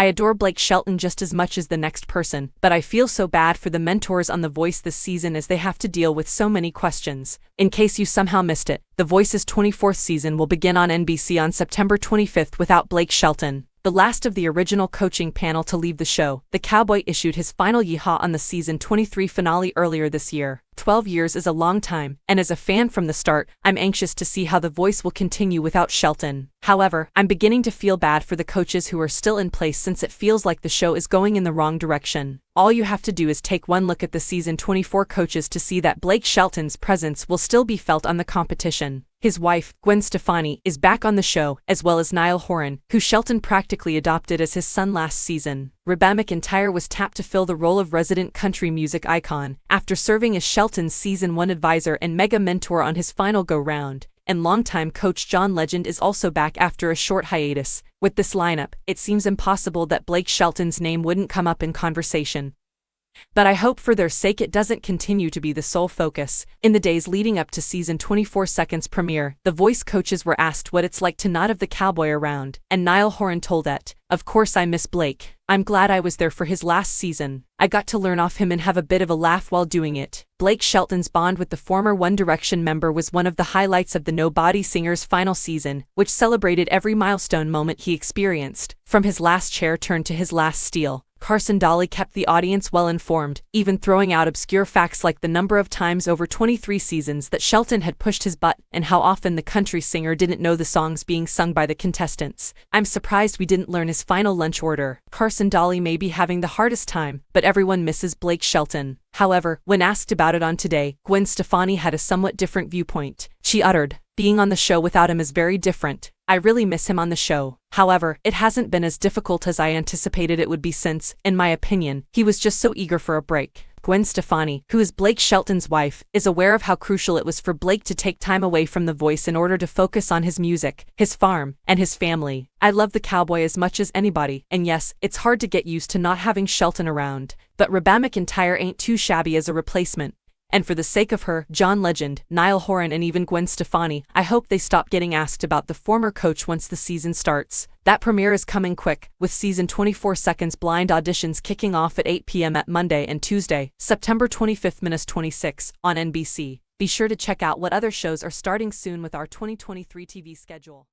I adore Blake Shelton just as much as the next person, but I feel so bad for the mentors on The Voice this season as they have to deal with so many questions. In case you somehow missed it, The Voice's 24th season will begin on NBC on September 25th without Blake Shelton. The last of the original coaching panel to leave the show, the Cowboy issued his final yeehaw on the season 23 finale earlier this year. 12 years is a long time, and as a fan from the start, I'm anxious to see how The Voice will continue without Shelton. However, I'm beginning to feel bad for the coaches who are still in place since it feels like the show is going in the wrong direction. All you have to do is take one look at the season 24 coaches to see that Blake Shelton's presence will still be felt on the competition. His wife, Gwen Stefani, is back on the show, as well as Niall Horan, who Shelton practically adopted as his son last season. Reba McEntire was tapped to fill the role of resident country music icon, after serving as Shelton's Season 1 advisor and mega mentor on his final go-round. And longtime coach John Legend is also back after a short hiatus. With this lineup, it seems impossible that Blake Shelton's name wouldn't come up in conversation. But I hope for their sake it doesn't continue to be the sole focus. In the days leading up to season 24's premiere, The Voice coaches were asked what it's like to not have the Cowboy around, and Niall Horan told it, "Of course I miss Blake. I'm glad I was there for his last season. I got to learn off him and have a bit of a laugh while doing it." Blake Shelton's bond with the former One Direction member was one of the highlights of the Nobody singer's final season, which celebrated every milestone moment he experienced, from his last chair turn to his last steal. Carson Daly kept the audience well informed, even throwing out obscure facts like the number of times over 23 seasons that Shelton had pushed his butt and how often the country singer didn't know the songs being sung by the contestants. "I'm surprised we didn't learn his final lunch order." Carson Daly may be having the hardest time, but everyone misses Blake Shelton. However, when asked about it on Today, Gwen Stefani had a somewhat different viewpoint. She uttered, "Being on the show without him is very different. I really miss him on the show. However, it hasn't been as difficult as I anticipated it would be since, in my opinion, he was just so eager for a break." Gwen Stefani, who is Blake Shelton's wife, is aware of how crucial it was for Blake to take time away from The Voice in order to focus on his music, his farm, and his family. "I love the Cowboy as much as anybody, and yes, it's hard to get used to not having Shelton around. But Reba McEntire ain't too shabby as a replacement. And for the sake of her, John Legend, Niall Horan and even Gwen Stefani, I hope they stop getting asked about the former coach once the season starts." That premiere is coming quick, with season 24's blind auditions kicking off at 8 p.m. at Monday and Tuesday, September 25-26, on NBC. Be sure to check out what other shows are starting soon with our 2023 TV schedule.